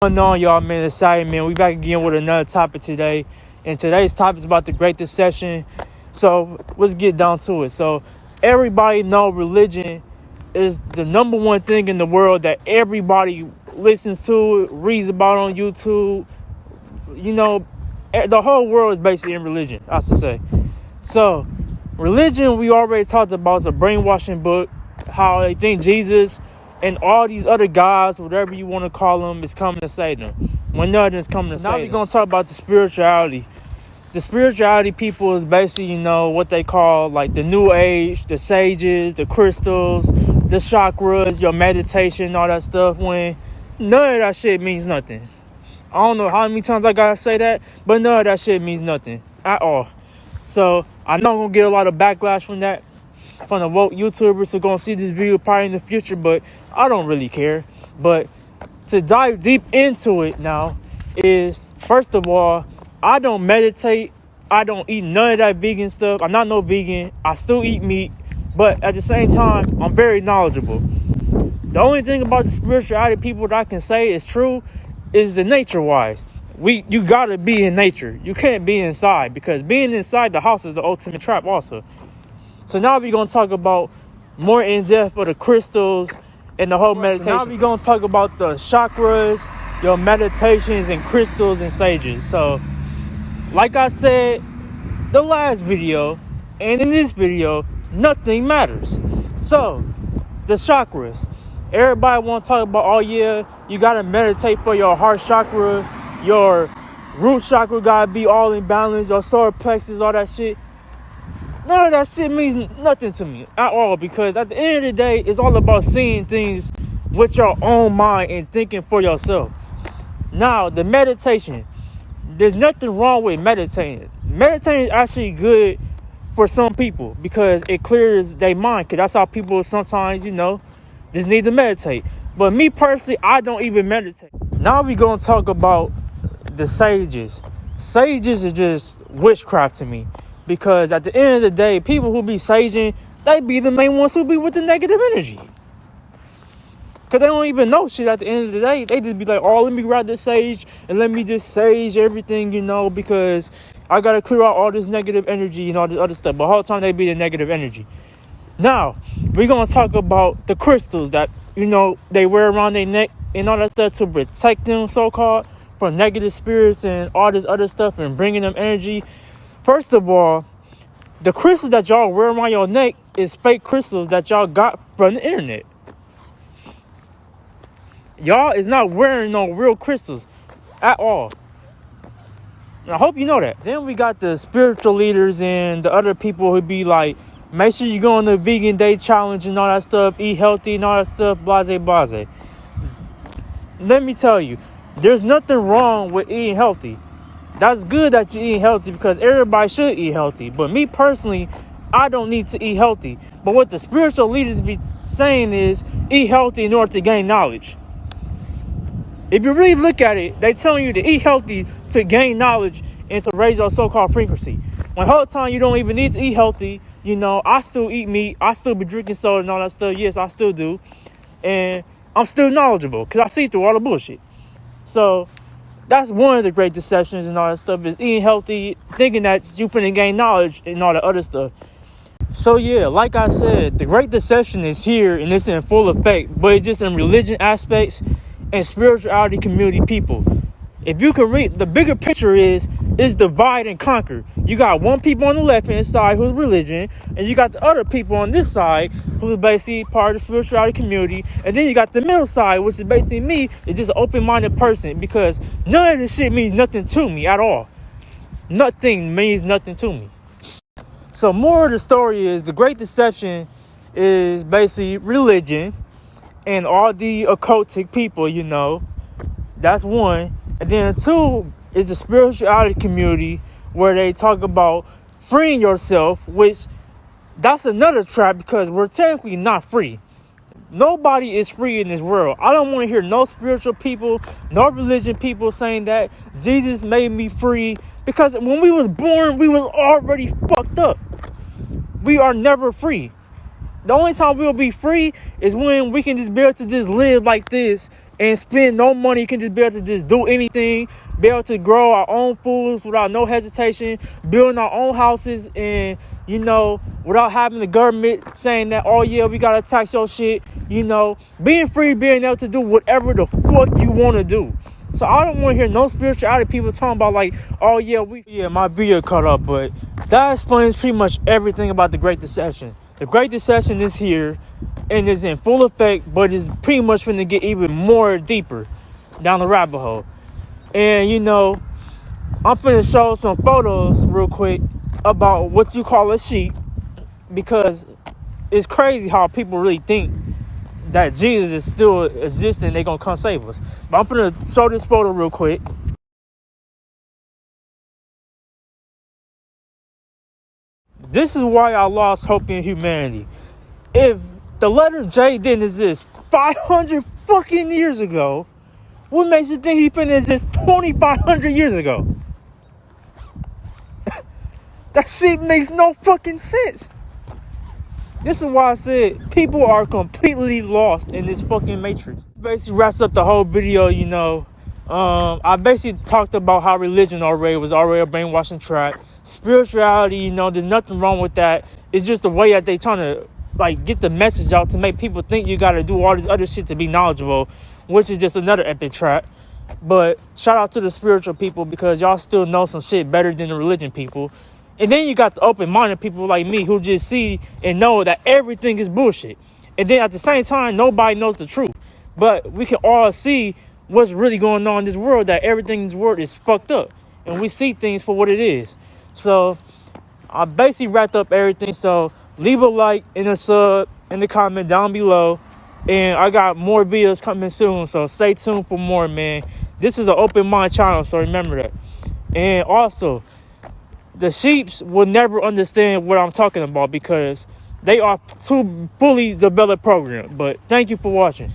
Going on, y'all, man? Excited, man. We back again with another topic today, and today's topic is about the Great Deception. So let's get down to it. So everybody know religion is the number one thing in the world that everybody listens to, reads about on YouTube. You know, the whole world is basically in religion, I should say. So religion, we already talked about, is a brainwashing book. How they think Jesus and all these other guys, whatever you want to call them, is coming to save them. When nothing is coming to save them. Now we're going to talk about the spirituality. The spirituality people is basically, what they call like the new age, the sages, the crystals, the chakras, your meditation, all that stuff, when none of that shit means nothing. I don't know how many times I gotta say that, but none of that shit means nothing at all. So I know I'm going to get a lot of backlash from that, from the woke YouTubers who are going to see this video probably in the future, but I don't really care. But to dive deep into it now is, first of all, I don't meditate. I don't eat none of that vegan stuff. I'm not no vegan. I still eat meat. But at the same time, I'm very knowledgeable. The only thing about the spirituality people that I can say is true is the nature-wise. You got to be in nature. You can't be inside, because being inside the house is the ultimate trap also. So now we're going to talk about more in depth of the crystals and the whole meditation. So now we're going to talk about the chakras, your meditations, and crystals and sages. So like I said, the last video and in this video, nothing matters. So the chakras, everybody want to talk about, oh yeah, you got to meditate for your heart chakra, your root chakra got to be all in balance, your solar plexus, all that shit. None of that shit means nothing to me at all, because at the end of the day, it's all about seeing things with your own mind and thinking for yourself. Now, the meditation. There's nothing wrong with meditating. Meditating is actually good for some people because it clears their mind, because that's how people sometimes, just need to meditate. But me personally, I don't even meditate. Now we're going to talk about the sages. Sages are just witchcraft to me. Because at the end of the day, people who be saging, they be the main ones who be with the negative energy. Because they don't even know shit at the end of the day. They just be like, oh, let me grab this sage and let me just sage everything, because I got to clear out all this negative energy and all this other stuff. But the whole time they be the negative energy. Now, we're going to talk about the crystals that, they wear around their neck and all that stuff to protect them, so-called, from negative spirits and all this other stuff and bringing them energy. First of all, the crystals that y'all wear around your neck is fake crystals that y'all got from the internet. Y'all is not wearing no real crystals at all. And I hope you know that. Then we got the spiritual leaders and the other people who be like, make sure you go on the vegan day challenge and all that stuff, eat healthy and all that stuff, blase, blase. Let me tell you, there's nothing wrong with eating healthy. That's good that you eat healthy, because everybody should eat healthy. But me personally, I don't need to eat healthy. But what the spiritual leaders be saying is eat healthy in order to gain knowledge. If you really look at it, they telling you to eat healthy to gain knowledge and to raise your so-called frequency. When the whole time you don't even need to eat healthy, I still eat meat. I still be drinking soda and all that stuff. Yes, I still do. And I'm still knowledgeable because I see through all the bullshit. So that's one of the great deceptions and all that stuff, is eating healthy, thinking that you finna gain knowledge and all that other stuff. So yeah, like I said, the great deception is here and it's in full effect, but it's just in religion aspects and spirituality community people. If you can read, the bigger picture is divide and conquer. You got one people on the left-hand side who's religion, and you got the other people on this side who's basically part of the spirituality community, and then you got the middle side, which is basically me, is just an open-minded person, because none of this shit means nothing to me at all. Nothing means nothing to me. So more of the story is the Great Deception is basically religion and all the occultic people, That's one. And then two is the spirituality community, where they talk about freeing yourself, which that's another trap, because we're technically not free. Nobody is free in this world. I don't want to hear no spiritual people, no religion people saying that Jesus made me free, because when we was born, we was already fucked up. We are never free. The only time we'll be free is when we can just be able to just live like this and spend no money. You can just be able to just do anything, be able to grow our own foods without no hesitation, building our own houses, and, you know, without having the government saying that, oh yeah, we gotta tax your shit, you know, being free, being able to do whatever the fuck you want to do. So I don't want to hear no spirituality people talking about like, oh yeah, my video cut up, but that explains pretty much everything about the Great Deception. The Great Deception is here and is in full effect, but it's pretty much going to get even more deeper down the rabbit hole. And, you know, I'm going to show some photos real quick about what you call a sheep, because it's crazy how people really think that Jesus is still existing, they're going to come save us. But I'm going to show this photo real quick. This is why I lost hope in humanity. If the letter J didn't exist 500 fucking years ago, what makes you think he finna exist 2,500 years ago? That shit makes no fucking sense. This is why I said people are completely lost in this fucking matrix. Basically wraps up the whole video, you know. I basically talked about how religion was already a brainwashing trap. Spirituality, you know, there's nothing wrong with that. It's just the way that they trying to like get the message out to make people think you got to do all this other shit to be knowledgeable, which is just another epic trap. But shout out to the spiritual people, because y'all still know some shit better than the religion people. And then you got the open-minded people like me who just see and know that everything is bullshit. And then at the same time, nobody knows the truth. But we can all see what's really going on in this world, that everything in this world is fucked up. And we see things for what it is. So I basically wrapped up everything. So leave a like and a sub in the comment down below. And I got more videos coming soon. So stay tuned for more, man. This is an open mind channel, so remember that. And also, the sheeps will never understand what I'm talking about because they are too fully developed program. But thank you for watching.